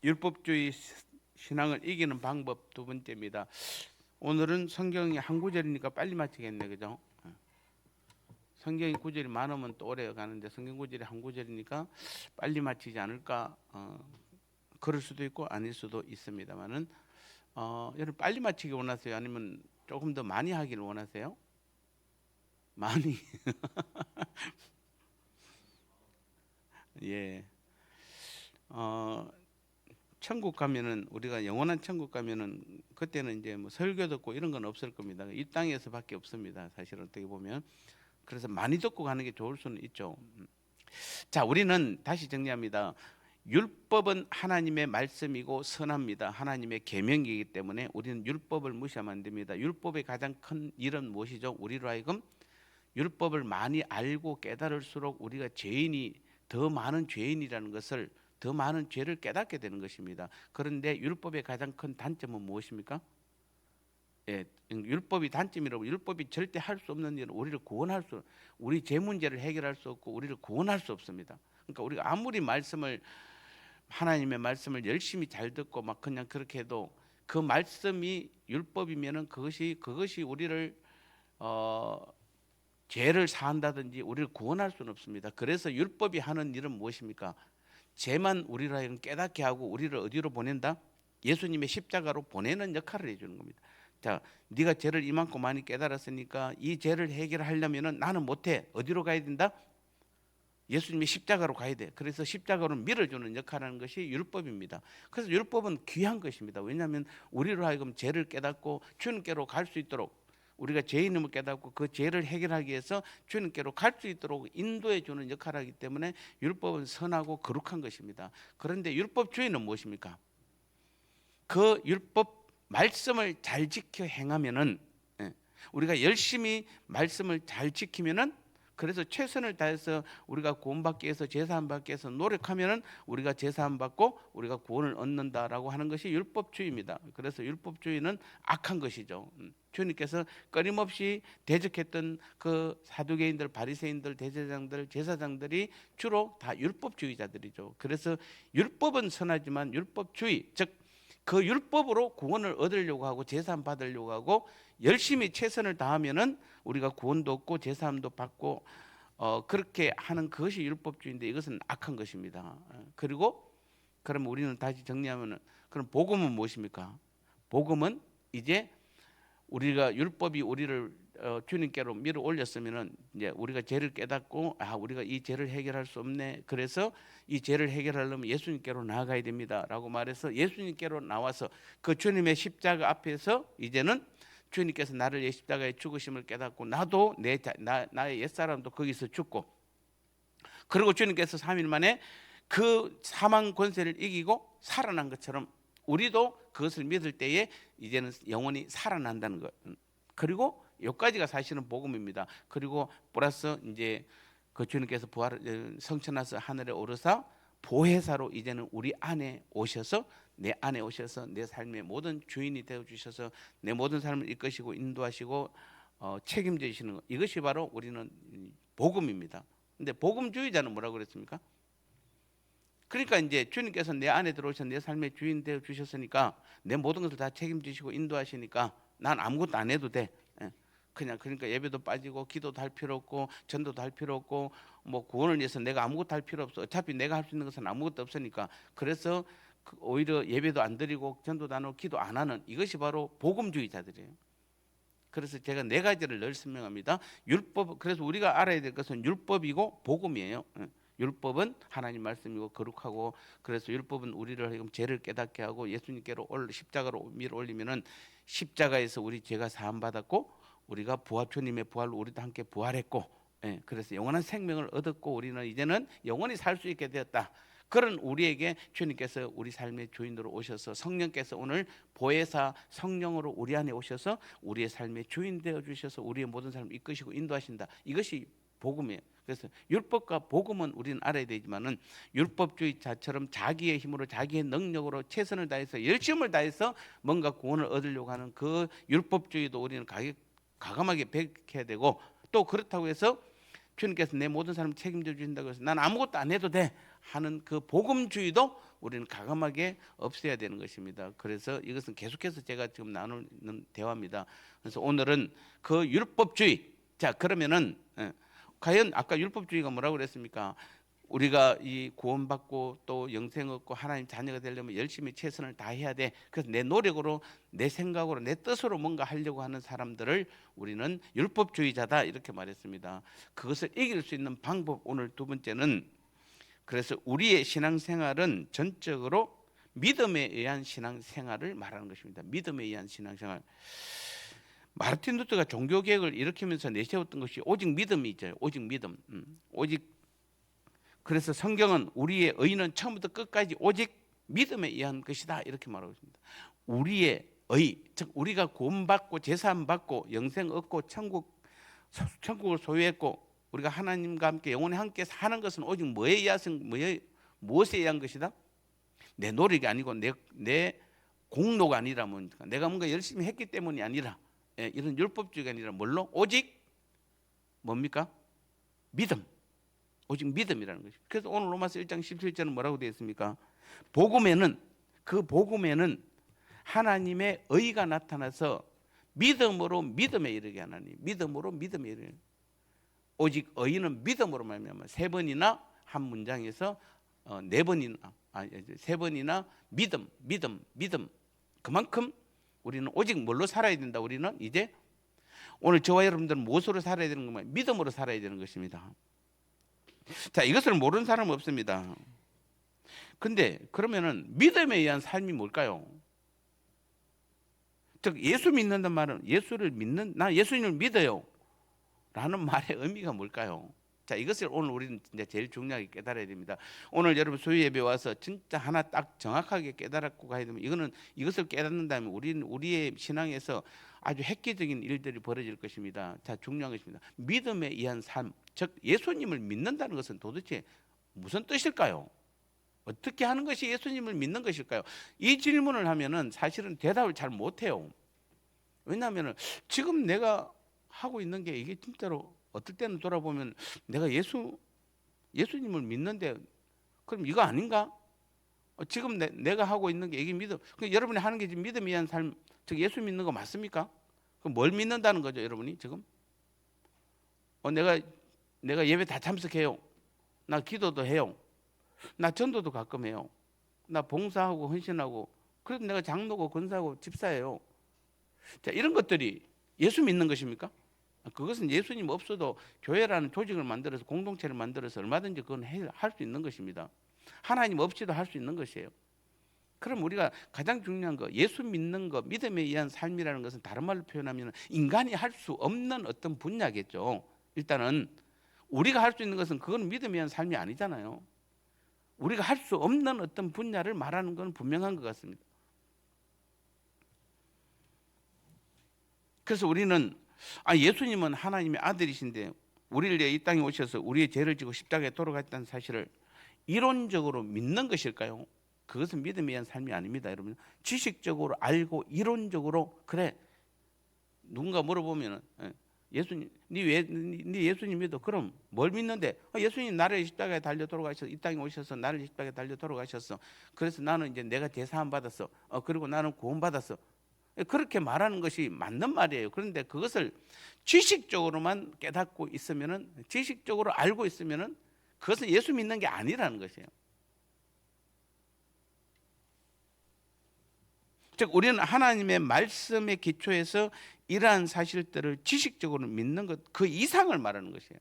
율법주의 신앙을 이기는 방법 두 번째입니다. 오늘은 성경이 한 구절이니까 빨리 마치겠네, 그죠? 성경이 구절이 많으면 또 오래 가는데 성경 구절이 한 구절이니까 빨리 마치지 않을까? 그럴 수도 있고 아닐 수도 있습니다만은 여러분 빨리 마치기 원하세요? 아니면 조금 더 많이 하기를 원하세요? 많이. 예. 천국 가면은 우리가 영원한 천국 가면은 그때는 이제 뭐 설교 듣고 이런 건 없을 겁니다. 이 땅에서밖에 없습니다. 사실 어떻게 보면. 그래서 많이 듣고 가는 게 좋을 수는 있죠. 자, 우리는 다시 정리합니다. 율법은 하나님의 말씀이고 선합니다. 하나님의 계명이기 때문에 우리는 율법을 무시하면 안 됩니다. 율법의 가장 큰 일은 무엇이죠? 우리로 하여금 율법을 많이 알고 깨달을수록 우리가 더 많은 죄인이라는 것을, 더 많은 죄를 깨닫게 되는 것입니다. 그런데 율법의 가장 큰 단점은 무엇입니까? 율법이 단점이라고. 율법이 절대 할 수 없는 일은 우리 죄 문제를 해결할 수 없고 우리를 구원할 수 없습니다. 그러니까 우리가 아무리 하나님의 말씀을 열심히 잘 듣고 막 그냥 그렇게 해도 그 말씀이 율법이면은 그것이 우리를 죄를 사한다든지 우리를 구원할 수는 없습니다. 그래서 율법이 하는 일은 무엇입니까? 죄만 우리를 하여금 깨닫게 하고 우리를 어디로 보낸다? 예수님의 십자가로 보내는 역할을 해주는 겁니다. 자, 네가 죄를 이만큼 많이 깨달았으니까 이 죄를 해결하려면은 나는 못해. 어디로 가야 된다? 예수님의 십자가로 가야 돼. 그래서 십자가로 밀어주는 역할하는 것이 율법입니다. 그래서 율법은 귀한 것입니다. 왜냐하면 우리로 하여금 죄를 깨닫고 주님께로 갈 수 있도록, 우리가 죄인임을 깨닫고 그 죄를 해결하기 위해서 주님께로 갈 수 있도록 인도해 주는 역할을 하기 때문에 율법은 선하고 거룩한 것입니다. 그런데 율법주의는 무엇입니까? 그 율법 말씀을 잘 지켜 행하면은, 우리가 열심히 말씀을 잘 지키면은, 그래서 최선을 다해서 우리가 구원받기 위해서 제사함 받기 위해서 노력하면은 우리가 제사함 받고 우리가 구원을 얻는다라고 하는 것이 율법주의입니다. 그래서 율법주의는 악한 것이죠. 주님께서 끊임없이 대적했던 그 사두개인들, 바리새인들, 대제사장들, 제사장들이 주로 다 율법주의자들이죠. 그래서 율법은 선하지만 율법주의, 즉 그 율법으로 구원을 얻으려고 하고 제사함 받으려고 하고 열심히 최선을 다하면은 우리가 구원도 얻고 제사함도 받고 그렇게 하는 그것이 율법주의인데 이것은 악한 것입니다. 그리고 그럼 우리는 다시 정리하면은, 그럼 복음은 무엇입니까? 복음은 이제 우리가 율법이 우리를 주님께로 밀어 올렸으면은 이제 우리가 죄를 깨닫고 우리가 이 죄를 해결할 수 없네. 그래서 이 죄를 해결하려면 예수님께로 나아가야 됩니다라고 말해서 예수님께로 나와서 그 주님의 십자가 앞에서 이제는 주님께서 나를 이 십자가에 죽으심을 깨닫고 나도 나의 옛사람도 거기서 죽고, 그리고 주님께서 3일 만에 그 사망 권세를 이기고 살아난 것처럼 우리도 그것을 믿을 때에 이제는 영원히 살아난다는 것. 그리고 여기까지가 사실은 복음입니다. 그리고 플러스 이제 그 주님께서 성천하서 하늘에 오르사 보혜사로 이제는 우리 안에 오셔서 내 안에 오셔서 내 삶의 모든 주인이 되어 주셔서 내 모든 삶을 이끄시고 인도하시고 책임져 주시는 것. 이것이 바로 우리는 복음입니다. 근데 복음주의자는 뭐라고 그랬습니까? 그러니까 이제 주님께서 내 안에 들어오셔서 내 삶의 주인 되어 주셨으니까 내 모든 것을 다 책임지시고 인도하시니까 난 아무것도 안 해도 돼. 그냥 그러니까 예배도 빠지고 기도도 할 필요 없고 전도도 할 필요 없고 뭐 구원을 위해서 내가 아무것도 할 필요 없어. 어차피 내가 할 수 있는 것은 아무것도 없으니까. 그래서 오히려 예배도 안 드리고 전도도 안 하고 기도 안 하는, 이것이 바로 복음주의자들이에요. 그래서 제가 네 가지를 늘 설명합니다. 율법, 그래서 우리가 알아야 될 것은 율법이고 복음이에요. 율법은 하나님 말씀이고 거룩하고, 그래서 율법은 우리를 하여금 죄를 깨닫게 하고 예수님께로 십자가로 밀어 올리면은 십자가에서 우리 죄가 사함 받았고 우리가 주님의 부활로 우리도 함께 부활했고, 그래서 영원한 생명을 얻었고 우리는 이제는 영원히 살 수 있게 되었다. 그런 우리에게 주님께서 우리 삶의 주인으로 오셔서 성령께서 오늘 보혜사 성령으로 우리 안에 오셔서 우리의 삶의 주인 되어 주셔서 우리의 모든 삶을 이끄시고 인도하신다. 이것이 복음이에요. 그래서 율법과 복음은 우리는 알아야 되지만은 율법주의자처럼 자기의 힘으로 자기의 능력으로 최선을 다해서 열심을 다해서 뭔가 구원을 얻으려고 하는 그 율법주의도 우리는 과감하게 배격해야 되고, 또 그렇다고 해서 주님께서 내 모든 사람을 책임져 주신다고 해서 난 아무것도 안 해도 돼 하는 그 복음주의도 우리는 과감하게 없애야 되는 것입니다. 그래서 이것은 계속해서 제가 지금 나누는 대화입니다. 그래서 오늘은 그 율법주의. 자, 그러면은 과연 아까 율법주의가 뭐라고 그랬습니까? 우리가 이 구원받고 또 영생 얻고 하나님 자녀가 되려면 열심히 최선을 다해야 돼. 그래서 내 노력으로, 내 생각으로, 내 뜻으로 뭔가 하려고 하는 사람들을 우리는 율법주의자다 이렇게 말했습니다. 그것을 이길 수 있는 방법, 오늘 두 번째는, 그래서 우리의 신앙생활은 전적으로 믿음에 의한 신앙생활을 말하는 것입니다. 믿음에 의한 신앙생활. 마르틴 루터가 종교개혁을 일으키면서 내세웠던 것이 오직 믿음이 있죠. 오직 믿음. 오직. 그래서 성경은 우리의 의는 처음부터 끝까지 오직 믿음에 의한 것이다 이렇게 말하고 있습니다. 우리의 의, 즉 우리가 구원받고 제사함 받고 영생 얻고 천국을 소유했고 우리가 하나님과 함께 영원히 함께 사는 것은 오직 무엇에 의한 것이다? 내 노력이 아니고 내 공로가 아니라 뭡니까? 내가 뭔가 열심히 했기 때문이 아니라, 이런 율법주의가 아니라 뭘로? 오직 뭡니까? 믿음. 오직 믿음이라는 것입니다. 그래서 오늘 로마서 1장 17절은 뭐라고 되어 있습니까? 복음에는, 그 복음에는 하나님의 의가 나타나서 믿음으로 믿음에 이르게 하나니, 믿음으로 믿음에 이르게. 오직 의는 믿음으로 말미암아. 세 번이나 한 문장에서 네 번이나, 세 번이나 믿음. 그만큼 우리는 오직 뭘로 살아야 된다? 우리는 이제 오늘 저와 여러분들은 무엇으로 살아야 되는 것만? 믿음으로 살아야 되는 것입니다. 자, 이것을 모르는 사람은 없습니다. 근데 그러면은 믿음에 의한 삶이 뭘까요? 즉 예수 믿는다는 말은 나 예수님을 믿어요 라는 말의 의미가 뭘까요? 자, 이것을 오늘 우리는 진짜 제일 중요하게 깨달아야 됩니다. 오늘 여러분 수요 예배 와서 진짜 하나 딱 정확하게 깨달았고 가야 되면, 이것을 깨닫는다면 우리의 신앙에서 아주 획기적인 일들이 벌어질 것입니다. 자, 중요한 것입니다. 믿음에 의한 삶, 즉 예수님을 믿는다는 것은 도대체 무슨 뜻일까요? 어떻게 하는 것이 예수님을 믿는 것일까요? 이 질문을 하면은 사실은 대답을 잘 못해요. 왜냐하면 지금 내가 하고 있는 게 이게 진짜로 어떨 때는 돌아보면 내가 예수님을 믿는데 그럼 이거 아닌가? 지금 내가 하고 있는 게 이게 믿음. 여러분이 하는 게 지금 믿음에 의한 삶, 즉 예수 믿는 거 맞습니까? 그럼 뭘 믿는다는 거죠, 여러분이 지금? 내가 예배 다 참석해요. 나 기도도 해요. 나 전도도 가끔 해요. 나 봉사하고 헌신하고. 그래도 내가 장로고 권사고 집사예요. 자, 이런 것들이 예수 믿는 것입니까? 그것은 예수님 없어도 교회라는 조직을 만들어서 공동체를 만들어서 얼마든지 그건 할 수 있는 것입니다. 하나님 없이도 할 수 있는 것이에요. 그럼 우리가 가장 중요한 거, 예수 믿는 거, 믿음에 의한 삶이라는 것은 다른 말로 표현하면 인간이 할 수 없는 어떤 분야겠죠. 일단은 우리가 할 수 있는 것은 그건 믿음에 의한 삶이 아니잖아요. 우리가 할 수 없는 어떤 분야를 말하는 건 분명한 것 같습니다. 그래서 우리는 예수님은 하나님의 아들이신데 우리를 위해 이 땅에 오셔서 우리의 죄를 지고 십자가에 돌아갔다는 사실을 이론적으로 믿는 것일까요? 그것은 믿음에 의한 삶이 아닙니다, 여러분. 지식적으로 알고 이론적으로 그래. 누군가 물어보면 예수님, 네 예수님 믿어. 그럼 뭘 믿는데? 예수님 나를 십자가에 달려 돌아가셔서 이 땅에 오셔서 나를 십자가에 달려 돌아가셨어. 그래서 나는 이제 내가 제사함 받았어. 그리고 나는 구원 받았어. 그렇게 말하는 것이 맞는 말이에요. 그런데 그것을 지식적으로만 깨닫고 있으면은, 지식적으로 알고 있으면은 그것은 예수 믿는 게 아니라는 것이에요. 즉 우리는 하나님의 말씀의 기초에서 이러한 사실들을 지식적으로 믿는 것, 그 이상을 말하는 것이에요.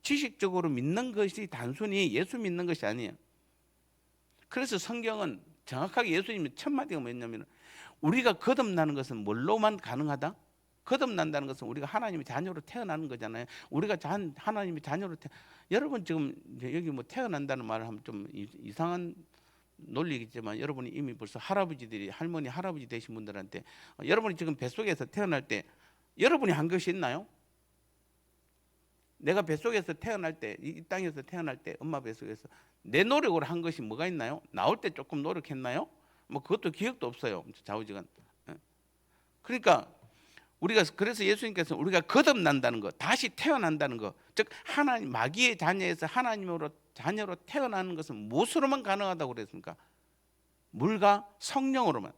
지식적으로 믿는 것이 단순히 예수 믿는 것이 아니에요. 그래서 성경은 정확하게 예수님의 첫 마디가 뭐였냐면, 우리가 거듭나는 것은 뭘로만 가능하다? 거듭난다는 것은 우리가 하나님의 자녀로 태어나는 거잖아요. 우리가 하나님의 자녀로 여러분 지금 여기 뭐 태어난다는 말을 하면 좀 이상한 논리겠지만, 여러분이 이미 벌써 할머니 할아버지 되신 분들한테 여러분이 지금 뱃속에서 태어날 때 여러분이 한 것이 있나요? 내가 뱃속에서 태어날 때, 이 땅에서 태어날 때 엄마 뱃속에서 내 노력으로 한 것이 뭐가 있나요? 나올 때 조금 노력했나요? 뭐 그것도 기억도 없어요. 좌우지간. 그러니까 그래서 예수님께서 우리가 거듭난다는 것, 다시 태어난다는 것, 즉 하나님, 마귀의 자녀에서 하나님으로 자녀로 태어나는 것은 무엇으로만 가능하다고 그랬습니까? 물과 성령으로만,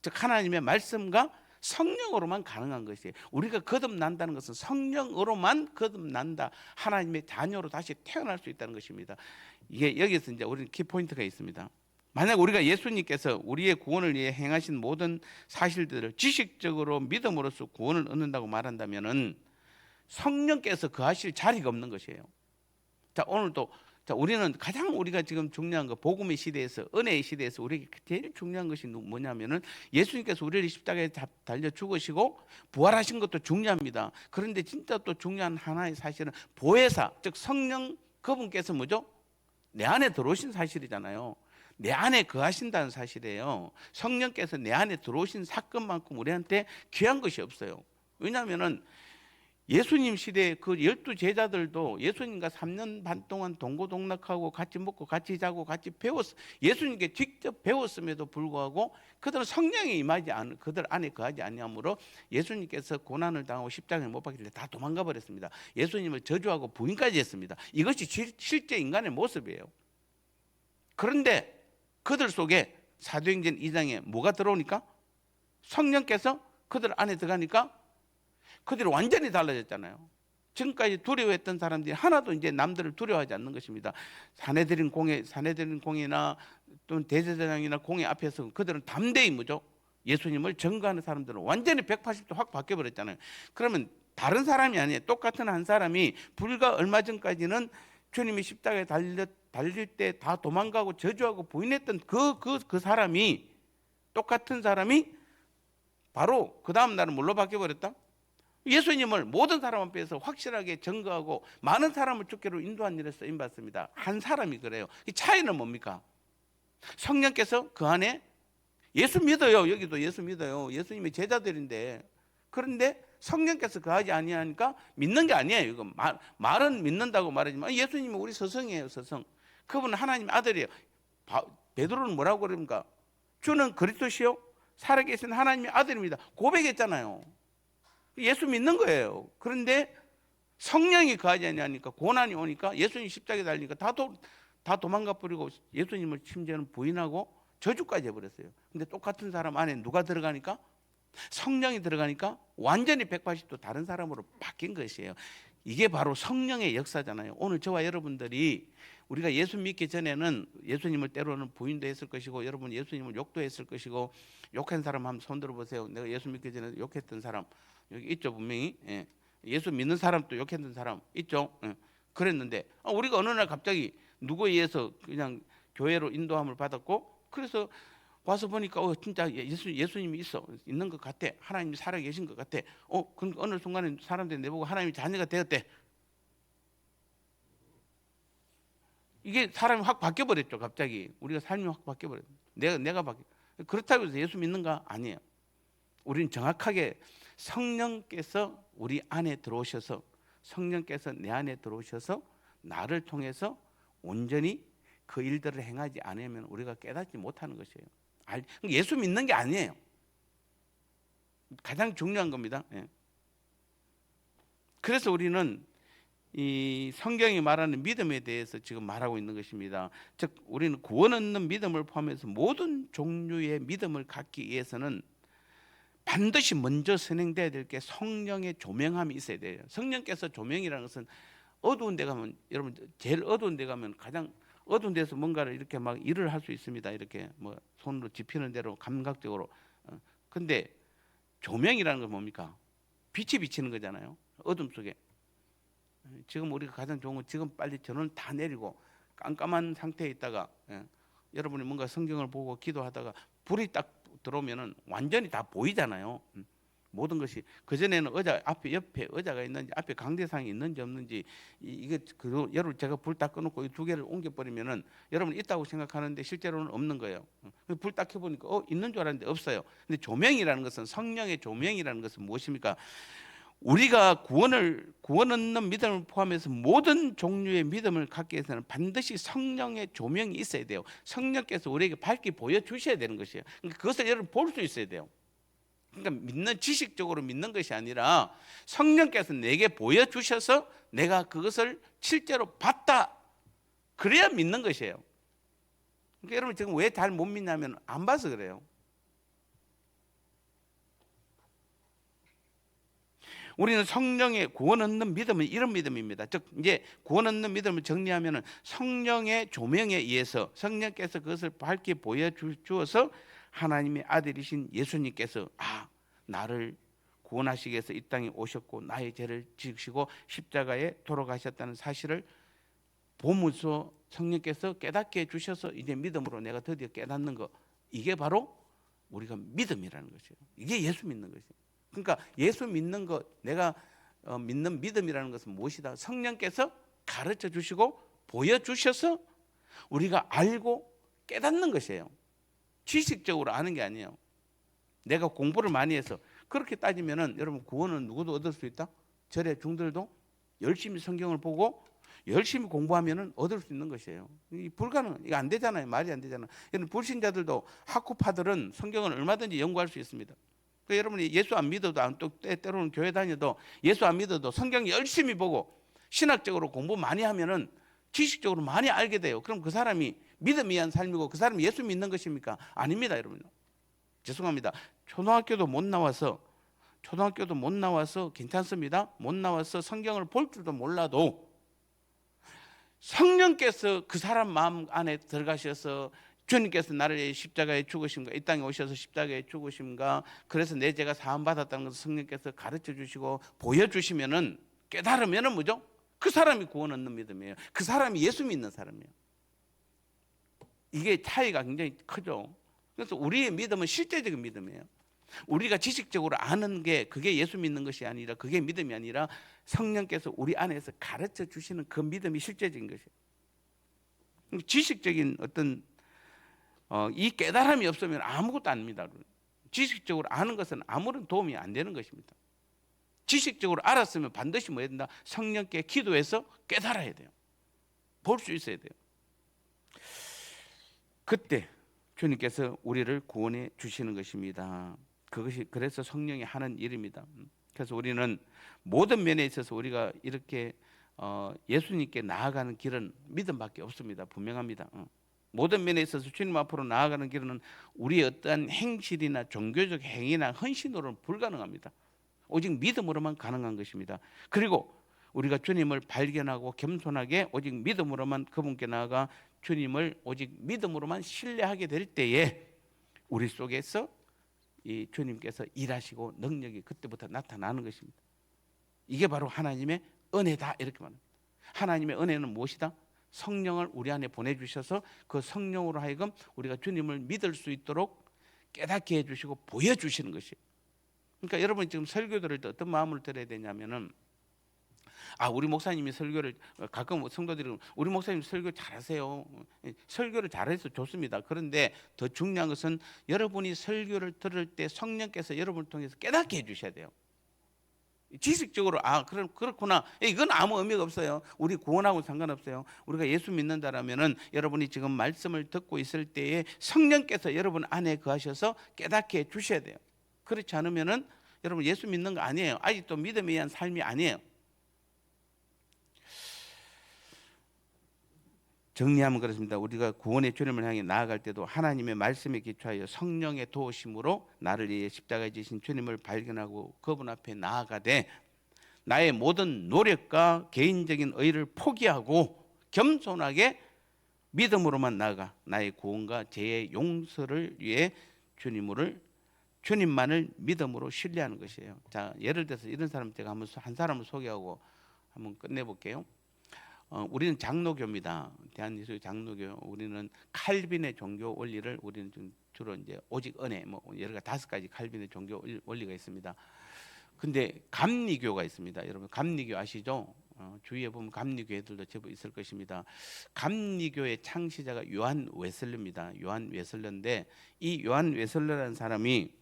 즉 하나님의 말씀과 성령으로만 가능한 것이에요. 우리가 거듭난다는 것은 성령으로만 거듭난다. 하나님의 자녀로 다시 태어날 수 있다는 것입니다. 이게 여기서 이제 우리는 키포인트가 있습니다. 만약 우리가 예수님께서 우리의 구원을 위해 행하신 모든 사실들을 지식적으로 믿음으로써 구원을 얻는다고 말한다면은 성령께서 거하실 자리가 없는 것이에요. 자, 오늘도 우리는 가장 우리가 지금 중요한 거, 복음의 시대에서, 은혜의 시대에서 우리에게 제일 중요한 것이 뭐냐면은 예수님께서 우리를 십자가에 달려 죽으시고 부활하신 것도 중요합니다. 그런데 진짜 또 중요한 하나의 사실은 보혜사, 즉 성령, 그분께서 뭐죠? 내 안에 들어오신 사실이잖아요. 내 안에 거하신다는 사실이에요. 성령께서 내 안에 들어오신 사건만큼 우리한테 귀한 것이 없어요. 왜냐하면은 예수님 시대에 그 12 제자들도 예수님과 3년 반 동안 동고동락하고 같이 먹고 같이 자고 같이 예수님께 직접 배웠음에도 불구하고 그들은 성령이 임하지 않은, 그들 안에 거하지 아니하므로 예수님께서 고난을 당하고 십자가에 못 박힐 때 다 도망가 버렸습니다. 예수님을 저주하고 부인까지 했습니다. 이것이 실제 인간의 모습이에요. 그런데 그들 속에 사도행전 2장에 뭐가 들어오니까? 성령께서 그들 안에 들어가니까 그들이 완전히 달라졌잖아요. 지금까지 두려워했던 사람들이 하나도 이제 남들을 두려워하지 않는 것입니다. 사내들인 공회나 또는 대제사장이나 공회 앞에서 그들은 담대히 뭐죠? 예수님을 증거하는 사람들은 완전히 180도 확 바뀌어버렸잖아요. 그러면 다른 사람이 아니에요. 똑같은 한 사람이 불과 얼마 전까지는 주님이 십자가에 달릴 때 다 도망가고 저주하고 부인했던 그 사람이, 똑같은 사람이 바로 그 다음 날은 뭘로 바뀌어버렸다? 예수님을 모든 사람 앞에서 확실하게 증거하고 많은 사람을 주께로 인도한 일에 쓰임받습니다. 한 사람이 그래요. 이 차이는 뭡니까? 성령께서 그 안에 예수 믿어요. 여기도 예수 믿어요. 예수님의 제자들인데, 그런데 성령께서 거하지 아니하니까 믿는 게 아니에요. 이거 말은 믿는다고 말하지만 예수님은 우리 스승이에요. 스승. 그분은 하나님의 아들이에요. 베드로는 뭐라고 그럽니까? 주는 그리스도시요 살아계신 하나님의 아들입니다. 고백했잖아요. 예수 믿는 거예요. 그런데 성령이 거하지 아니하니까, 고난이 오니까, 예수님 십자가에 달리니까 다 도망가 버리고 예수님을 심지어는 부인하고 저주까지 해버렸어요. 근데 똑같은 사람 안에 누가 들어가니까? 성령이 들어가니까 완전히 180도 다른 사람으로 바뀐 것이에요. 이게 바로 성령의 역사잖아요. 오늘 저와 여러분들이, 우리가 예수 믿기 전에는 예수님을 때로는 부인도 했을 것이고, 여러분 예수님을 욕도 했을 것이고, 욕한 사람 한번 손 들어보세요. 내가 예수 믿기 전에 욕했던 사람 여기 있죠, 분명히. 예. 예수 믿는 사람도 욕했던 사람 있죠. 예. 그랬는데 우리가 어느 날 갑자기 누구에 의해서 그냥 교회로 인도함을 받았고, 그래서 와서 보니까 진짜 예수님이 있는 것 같아. 하나님이 살아계신 것 같아. 그러니까 어느 순간에 사람들이 내보고 하나님이 자녀가 되었대. 이게 사람이 확 바뀌어버렸죠. 갑자기 우리가 삶이 확 바뀌어버렸죠. 내가 바뀌어. 그렇다고 해서 예수 믿는가? 아니에요. 우리는 정확하게 성령께서 우리 안에 들어오셔서, 성령께서 내 안에 들어오셔서 나를 통해서 온전히 그 일들을 행하지 않으면 우리가 깨닫지 못하는 것이에요. 예수 믿는 게 아니에요. 가장 중요한 겁니다. 예. 그래서 우리는 이 성경이 말하는 믿음에 대해서 지금 말하고 있는 것입니다. 즉 우리는 구원 얻는 믿음을 포함해서 모든 종류의 믿음을 갖기 위해서는 반드시 먼저 선행돼야 될 게 성령의 조명함이 있어야 돼요. 성령께서 조명이라는 것은 어두운 데 가면, 여러분 제일 어두운 데 가면 가장 어두운 데서 뭔가를 이렇게 막 일을 할 수 있습니다. 이렇게 뭐 손으로 집히는 대로 감각적으로. 근데 조명이라는 건 뭡니까? 빛이 비치는 거잖아요. 어둠 속에. 지금 우리가 가장 좋은 건 지금 빨리 전원 다 내리고 깜깜한 상태에 있다가, 여러분이 뭔가 성경을 보고 기도하다가 불이 딱 들어오면은 완전히 다 보이잖아요. 모든 것이. 그전에는 옆에 의자가 있는지, 앞에 강대상이 있는지 없는지, 이게 여러분 제가 불 딱 꺼놓고 이 두 개를 옮겨버리면은 여러분 있다고 생각하는데 실제로는 없는 거예요. 불 딱 켜보니까 있는 줄 알았는데 없어요. 근데 조명이라는 것은, 성령의 조명이라는 것은 무엇입니까? 우리가 구원 얻는 믿음을 포함해서 모든 종류의 믿음을 갖기 위해서는 반드시 성령의 조명이 있어야 돼요. 성령께서 우리에게 밝게 보여주셔야 되는 것이에요. 그러니까 그것을 여러분 볼 수 있어야 돼요. 그러니까 지식적으로 믿는 것이 아니라 성령께서 내게 보여주셔서 내가 그것을 실제로 봤다, 그래야 믿는 것이에요. 그러니까 여러분 지금 왜 잘 못 믿냐면 안 봐서 그래요. 우리는 성령의 구원 얻는 믿음은 이런 믿음입니다. 즉 이제 구원 얻는 믿음을 정리하면은 성령의 조명에 의해서 성령께서 그것을 밝게 보여주어서 하나님의 아들이신 예수님께서 나를 구원하시기 위해서 이 땅에 오셨고 나의 죄를 지으시고 십자가에 돌아가셨다는 사실을 보면서 성령께서 깨닫게 해주셔서 이제 믿음으로 내가 드디어 깨닫는 거, 이게 바로 우리가 믿음이라는 것이에요. 이게 예수 믿는 것이에요. 그러니까 예수 믿는 것, 내가 믿는 믿음이라는 것은 무엇이다? 성령께서 가르쳐 주시고 보여주셔서 우리가 알고 깨닫는 것이에요. 지식적으로 아는 게 아니에요. 내가 공부를 많이 해서, 그렇게 따지면은 여러분 구원은 누구도 얻을 수 있다? 절의 중들도 열심히 성경을 보고 열심히 공부하면은 얻을 수 있는 것이에요. 이 불가능, 이거 안 되잖아요. 말이 안 되잖아요. 여러분 불신자들도 학구파들은 성경을 얼마든지 연구할 수 있습니다. 그러니까 여러분이 예수 안 믿어도, 또 때로는 교회 다녀도 예수 안 믿어도 성경 열심히 보고 신학적으로 공부 많이 하면은 지식적으로 많이 알게 돼요. 그럼 그 사람이 믿음에 의한 삶이고 그 사람이 예수 믿는 것입니까? 아닙니다, 여러분. 죄송합니다. 초등학교도 못 나와서 괜찮습니다. 못 나와서 성경을 볼 줄도 몰라도 성령께서 그 사람 마음 안에 들어가셔서 주님께서 나를 십자가에 죽으심과 이 땅에 오셔서 십자가에 죽으심과 그래서 내 죄가 사함 받았다는 것을 성령께서 가르쳐 주시고 보여주시면은, 깨달으면은 뭐죠? 그 사람이 구원 얻는 믿음이에요. 그 사람이 예수 믿는 사람이에요. 이게 차이가 굉장히 크죠. 그래서 우리의 믿음은 실제적인 믿음이에요. 우리가 지식적으로 아는 게 그게 예수 믿는 것이 아니라, 그게 믿음이 아니라 성령께서 우리 안에서 가르쳐 주시는 그 믿음이 실제적인 것이에요. 지식적인 어떤 이 깨달음이 없으면 아무것도 아닙니다. 지식적으로 아는 것은 아무런 도움이 안 되는 것입니다. 지식적으로 알았으면 반드시 뭐 해야 된다? 성령께 기도해서 깨달아야 돼요. 볼 수 있어야 돼요. 그때 주님께서 우리를 구원해 주시는 것입니다. 그것이 그래서 성령이 하는 일입니다. 그래서 우리는 모든 면에 있어서 우리가 이렇게 예수님께 나아가는 길은 믿음밖에 없습니다. 분명합니다. 모든 면에 있어서 주님 앞으로 나아가는 길은 우리의 어떠한 행실이나 종교적 행위나 헌신으로는 불가능합니다. 오직 믿음으로만 가능한 것입니다. 그리고 우리가 주님을 발견하고 겸손하게 오직 믿음으로만 그분께 나아가 주님을 오직 믿음으로만 신뢰하게 될 때에 우리 속에서 이 주님께서 일하시고 능력이 그때부터 나타나는 것입니다. 이게 바로 하나님의 은혜다, 이렇게 말합니다. 하나님의 은혜는 무엇이다? 성령을 우리 안에 보내주셔서 그 성령으로 하여금 우리가 주님을 믿을 수 있도록 깨닫게 해주시고 보여주시는 것이에요. 그러니까 여러분 지금 설교 들을 때 어떤 마음을 들어야 되냐면은, 우리 목사님이 설교를, 가끔 성도들이 우리 목사님 설교 잘하세요. 설교를 잘해서 좋습니다. 그런데 더 중요한 것은 여러분이 설교를 들을 때 성령께서 여러분을 통해서 깨닫게 해주셔야 돼요. 지식적으로 그렇구나, 이건 아무 의미가 없어요. 우리 구원하고 상관없어요. 우리가 예수 믿는다라면은 여러분이 지금 말씀을 듣고 있을 때에 성령께서 여러분 안에 거하셔서 깨닫게 해주셔야 돼요. 그렇지 않으면은 여러분 예수 믿는 거 아니에요. 아직도 믿음에 의한 삶이 아니에요. 정리하면 그렇습니다. 우리가 구원의 주님을 향해 나아갈 때도 하나님의 말씀에 기초하여 성령의 도우심으로 나를 위해 십자가에 지신 주님을 발견하고 그분 앞에 나아가되, 나의 모든 노력과 개인적인 의를 포기하고 겸손하게 믿음으로만 나아가 나의 구원과 죄의 용서를 위해 주님만을 믿음으로 신뢰하는 것이에요. 자, 예를 들어서 이런 사람 제가 한 사람을 소개하고 한번 끝내볼게요. 우리는 장로교입니다. 대한예수교 장로교. 우리는 칼빈의 종교 원리를 우리는 주로 이제 오직 은혜, 여러 가지 5가지 칼빈의 종교 원리가 있습니다. 근데 감리교가 있습니다. 여러분 감리교 아시죠? 주위에 보면 감리교 애들도 제법 있을 것입니다. 감리교의 창시자가 요한 웨슬레입니다. 요한 웨슬레인데 이 요한 웨슬레라는 사람이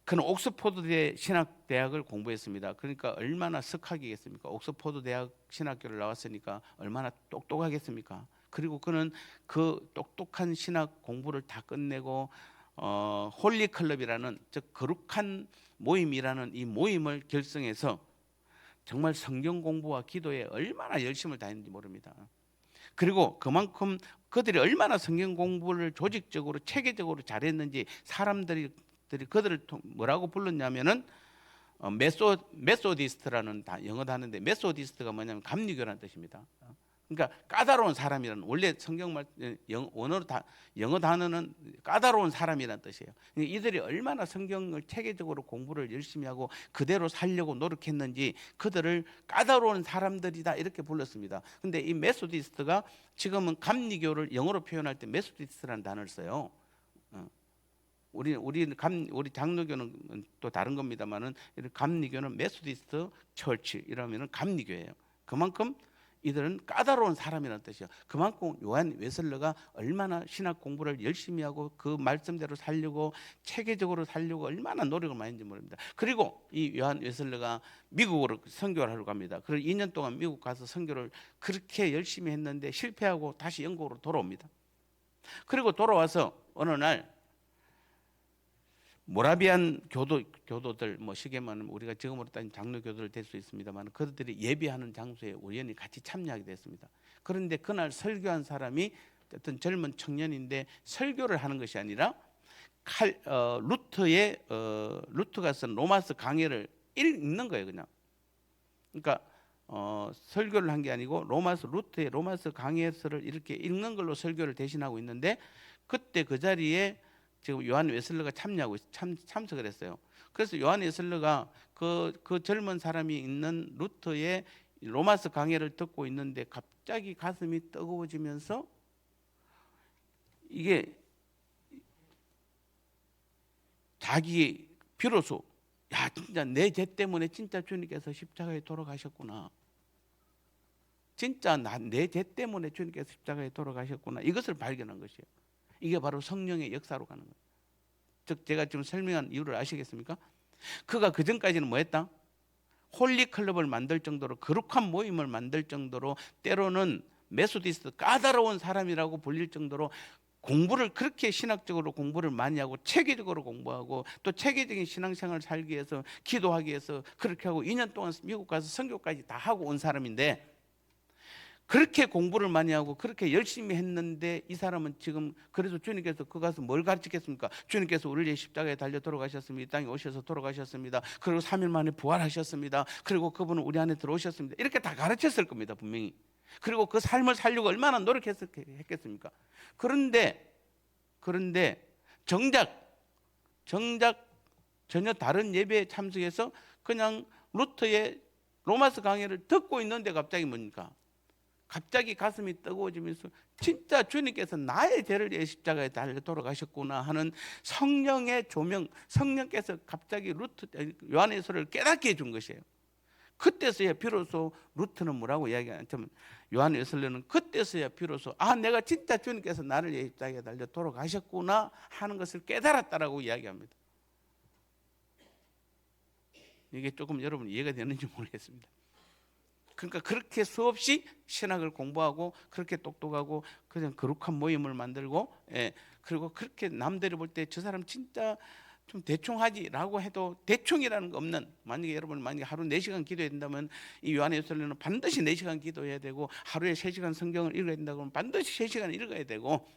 그는 옥스퍼드 신학대학을 공부했습니다. 그러니까 얼마나 석학이겠습니까? 옥스퍼드 대학 신학교를 나왔으니까 얼마나 똑똑하겠습니까? 그리고 그는 그 똑똑한 신학 공부를 다 끝내고 홀리 클럽이라는, 즉 거룩한 모임이라는 이 모임을 결성해서 정말 성경 공부와 기도에 얼마나 열심을 다했는지 모릅니다. 그리고 그만큼 그들이 얼마나 성경 공부를 조직적으로 체계적으로 잘했는지 사람들이 그들을 뭐라고 불렀냐면은 메소디스트라는 영어 단어인데, 메소디스트가 뭐냐면 감리교라는 뜻입니다. 그러니까 까다로운 사람이라는, 원래 성경말 원어로 영어 단어는 까다로운 사람이라는 뜻이에요. 그러니까 이들이 얼마나 성경을 체계적으로 공부를 열심히 하고 그대로 살려고 노력했는지 그들을 까다로운 사람들이다 이렇게 불렀습니다. 근데 이 메소디스트가 지금은 감리교를 영어로 표현할 때 메소디스트라는 단어를 써요. 우리 장로교는 또 다른 겁니다만은 감리교는 메소디스트 처치 이러면은 감리교예요. 그만큼 이들은 까다로운 사람이라는 뜻이에요. 그만큼 요한 웨슬러가 얼마나 신학 공부를 열심히 하고 그 말씀대로 살려고 체계적으로 살려고 얼마나 노력을 많이 했는지 모릅니다. 그리고 이 요한 웨슬러가 미국으로 선교를 하러 갑니다. 그래서 2년 동안 미국 가서 선교를 그렇게 열심히 했는데 실패하고 다시 영국으로 돌아옵니다. 그리고 돌아와서 어느 날 모라비안 교도들, 뭐 쉽게 말하면 우리가 지금으로 따지면 장로교도를 될 수 있습니다만, 그들이 예배하는 장소에 우연히 같이 참여하게 됐습니다. 그런데 그날 설교한 사람이 어떤 젊은 청년인데, 설교를 하는 것이 아니라 루트가 쓴 로마서 강해를 읽는 거예요, 그냥. 그러니까 설교를 한 게 아니고 루트의 로마서 강해서를 이렇게 읽는 걸로 설교를 대신하고 있는데, 그때 그 자리에 지금 요한 웨슬러가 참석을 했어요. 그래서 요한 웨슬러가 그 젊은 사람이 있는 루터의 로마서 강해를 듣고 있는데 갑자기 가슴이 뜨거워지면서, 이게 자기 비로소 야 진짜 내 죄 때문에 진짜 주님께서 십자가에 돌아가셨구나. 진짜 내 죄 때문에 주님께서 십자가에 돌아가셨구나. 이것을 발견한 것이에요. 이게 바로 성령의 역사로 가는 거예요. 즉 제가 지금 설명한 이유를 아시겠습니까? 그가 그 전까지는 뭐 했다? 홀리 클럽을 만들 정도로, 거룩한 모임을 만들 정도로, 때로는 메소디스트 까다로운 사람이라고 불릴 정도로 공부를, 그렇게 신학적으로 공부를 많이 하고 체계적으로 공부하고 또 체계적인 신앙생활을 살기 위해서, 기도하기 위해서 그렇게 하고 2년 동안 미국 가서 선교까지 다 하고 온 사람인데, 그렇게 공부를 많이 하고 그렇게 열심히 했는데 이 사람은 지금, 그래서 주님께서 그 가서 뭘 가르치겠습니까? 주님께서 우리를 위해 십자가에 달려 돌아가셨습니다. 이 땅에 오셔서 돌아가셨습니다. 그리고 3일 만에 부활하셨습니다. 그리고 그분은 우리 안에 들어오셨습니다. 이렇게 다 가르쳤을 겁니다, 분명히. 그리고 그 삶을 살려고 얼마나 노력했겠습니까? 그런데 정작 전혀 다른 예배에 참석해서 그냥 루터의 로마서 강해를 듣고 있는데 갑자기 뭡니까? 갑자기 가슴이 뜨거워지면서 진짜 주님께서 나의 죄를 위해 십자가에 달려 돌아가셨구나 하는 성령의 조명, 성령께서 갑자기 요한의서를 깨닫게 해준 것이에요. 그때서야 비로소 루트는 뭐라고 이야기하냐면, 요한의서는 그때서야 비로소 내가 진짜 주님께서 나를 위해 십자가에 달려 돌아가셨구나 하는 것을 깨달았다라고 이야기합니다. 이게 조금 여러분 이해가 되는지 모르겠습니다. 그러니까 그렇게 수없이 신학을 공부하고 그렇게 똑똑하고 그냥 거룩한 모임을 만들고, 그리고 그렇게 남들이 볼 때 저 사람 진짜 좀 대충 하지라고 해도 대충이라는 거 없는, 만약에 하루 4시간 기도해야 된다면 이 요한에서는 반드시 4시간 기도해야 되고, 하루에 3시간 성경을 읽어야 된다고 하면 반드시 3시간 읽어야 되고,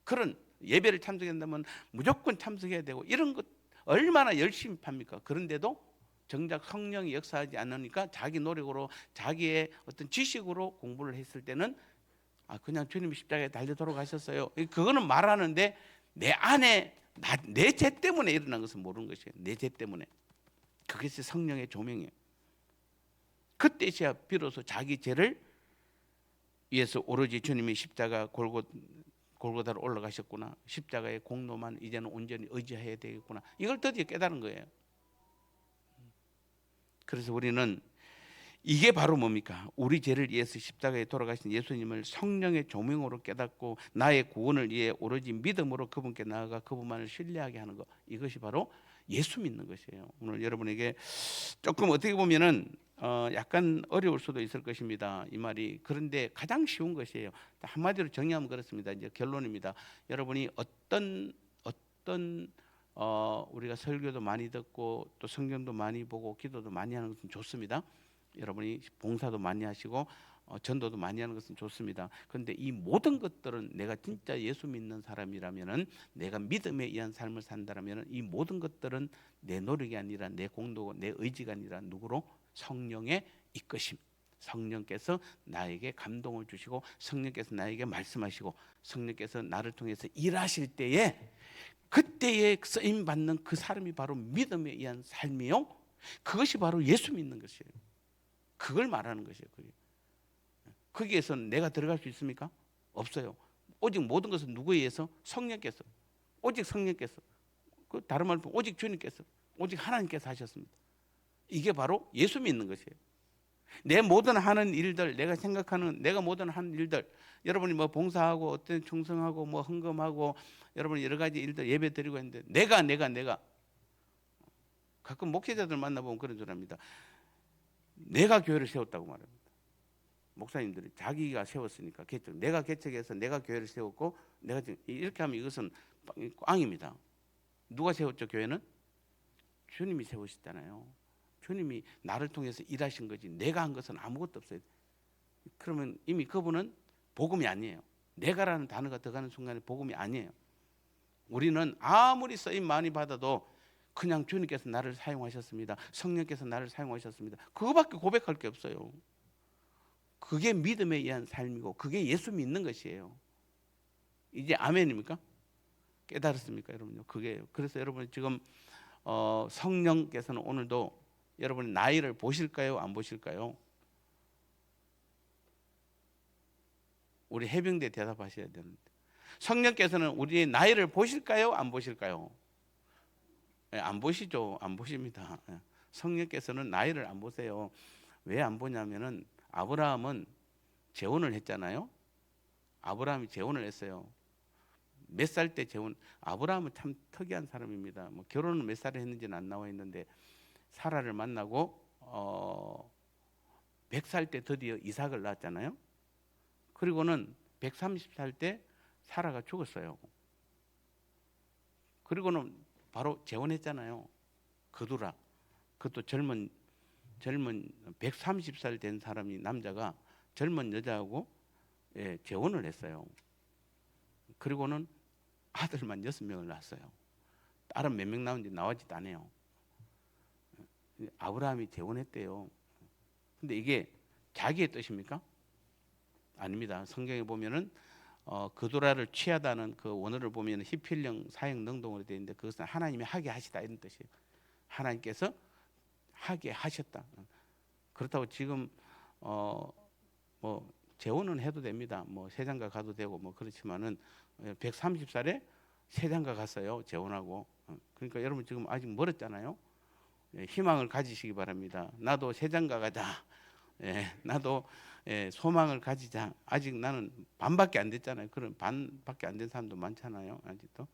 그런 예배를 참석한다면 무조건 참석해야 되고, 이런 것 얼마나 열심히 팝니까? 그런데도 정작 성령이 역사하지 않으니까 자기 노력으로, 자기의 어떤 지식으로 공부를 했을 때는 그냥 주님이 십자가에 달려 돌아가셨어요. 그거는 말하는데 내 안에 내 죄 때문에 일어난 것은 모르는 것이에요. 내 죄 때문에. 그것이 성령의 조명이에요. 그때서야 비로소 자기 죄를 위해서 오로지 주님이 십자가 골고다로 올라가셨구나, 십자가의 공로만 이제는 온전히 의지해야 되겠구나, 이걸 드디어 깨달은 거예요. 그래서 우리는 이게 바로 뭡니까? 우리 죄를 위해서 십자가에 돌아가신 예수님을 성령의 조명으로 깨닫고 나의 구원을 위해 오로지 믿음으로 그분께 나아가 그분만을 신뢰하게 하는 것, 이것이 바로 예수 믿는 것이에요. 오늘 여러분에게 조금 어떻게 보면은 약간 어려울 수도 있을 것입니다, 이 말이. 그런데 가장 쉬운 것이에요. 한마디로 정의하면 그렇습니다. 이제 결론입니다. 여러분이 어떤 우리가 설교도 많이 듣고 또 성경도 많이 보고 기도도 많이 하는 것은 좋습니다. 여러분이 봉사도 많이 하시고 전도도 많이 하는 것은 좋습니다. 그런데 이 모든 것들은 내가 진짜 예수 믿는 사람이라면은, 내가 믿음에 의한 삶을 산다라면은, 이 모든 것들은 내 노력이 아니라, 내 공로고 내 의지가 아니라 누구로? 성령의 이끄심. 성령께서 나에게 감동을 주시고, 성령께서 나에게 말씀하시고, 성령께서 나를 통해서 일하실 때에, 그때에 쓰임 받는 그 사람이 바로 믿음에 의한 삶이요, 그것이 바로 예수 믿는 것이에요. 그걸 말하는 것이에요. 그게. 거기에서 내가 들어갈 수 있습니까? 없어요. 오직 모든 것은 누구에 의해서? 성령께서. 오직 성령께서. 그 다른 말로 오직 주님께서, 오직 하나님께서 하셨습니다. 이게 바로 예수 믿는 것이에요. 내 모든 하는 일들, 내가 생각하는, 내가 모든 하는 일들, 여러분이 뭐 봉사하고 어떤 충성하고 뭐 헌금하고 여러분 여러 가지 일들 예배 드리고 있는데, 내가 가끔 목회자들 만나보면 그런 줄 압니다. 내가 교회를 세웠다고 말합니다. 목사님들이 자기가 세웠으니까 내가 개척해서 내가 교회를 세웠고, 내가 이렇게 하면 이것은 꽝입니다. 누가 세웠죠? 교회는 주님이 세우셨잖아요. 주님이 나를 통해서 일하신 거지, 내가 한 것은 아무것도 없어요. 그러면 이미 그분은 복음이 아니에요. 내가라는 단어가 들어가는 순간에 복음이 아니에요. 우리는 아무리 쓰임 많이 받아도 그냥 주님께서 나를 사용하셨습니다, 성령께서 나를 사용하셨습니다, 그거밖에 고백할 게 없어요. 그게 믿음에 의한 삶이고, 그게 예수 믿는 것이에요. 이제 아멘입니까? 깨달았습니까, 여러분요? 그게요. 그래서 여러분 지금 성령께서는 오늘도 여러분의 나이를 보실까요, 안 보실까요? 우리 해병대 대답하셔야 되는데, 성령께서는 우리의 나이를 보실까요, 안 보실까요? 안 보시죠. 안 보십니다. 성령께서는 나이를 안 보세요. 왜 안 보냐면은, 아브라함은 재혼을 했잖아요. 아브라함이 재혼을 했어요. 몇 살 때 재혼? 아브라함은 참 특이한 사람입니다. 뭐 결혼은 몇 살에 했는지는 안 나와 있는데, 사라를 만나고 100살 때 드디어 이삭을 낳았잖아요. 그리고는 130살 때 사라가 죽었어요. 그리고는 바로 재혼했잖아요. 그두라. 그것도 젊은 130살 된 사람이, 남자가 젊은 여자하고 재혼을 했어요. 그리고는 아들만 6명을 낳았어요. 딸은 몇 명 낳은지 나오지도 않아요. 아브라함이 재혼했대요. 근데 이게 자기의 뜻입니까? 아닙니다. 성경에 보면은 그도라를 취하다는 그 원어를 보면 히필령 사형 능동으로 되어 있는데, 그것은 하나님이 하게 하시다 이런 뜻이에요. 하나님께서 하게 하셨다. 그렇다고 지금 뭐 재혼은 해도 됩니다. 뭐 세장가 가도 되고 뭐 그렇지만은 130살에 세장가 갔어요, 재혼하고. 그러니까 여러분 지금 아직 멀었잖아요. 희망을 가지시기 바랍니다. 나도 세장가 가자. 나도 소망을 가지자. 아직 나는 반밖에 안 됐잖아요. 그런 반밖에 안 된 사람도 많잖아요, 아직도.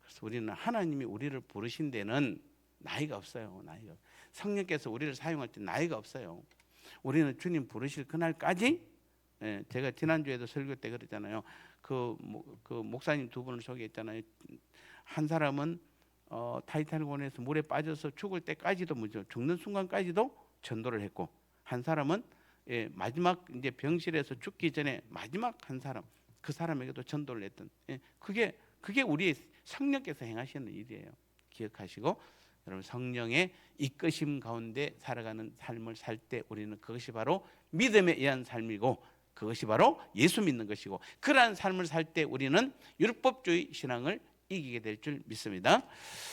그래서 우리는 하나님이 우리를 부르신 데는 나이가 없어요. 나이가. 성령께서 우리를 사용할 때 나이가 없어요. 우리는 주님 부르실 그날까지, 제가 지난주에도 설교 때 그랬잖아요. 그 목사님 두 분을 소개했잖아요. 한 사람은 타이타닉원에서 물에 빠져서 죽을 때까지도, 죽는 순간까지도 전도를 했고, 한 사람은 마지막 이제 병실에서 죽기 전에 마지막 한 사람, 그 사람에게도 전도를 했던, 그게 우리의 성령께서 행하시는 일이에요. 기억하시고, 여러분 성령의 이끄심 가운데 살아가는 삶을 살 때 우리는 그것이 바로 믿음에 의한 삶이고, 그것이 바로 예수 믿는 것이고, 그러한 삶을 살 때 우리는 율법주의 신앙을 이기게 될 줄 믿습니다.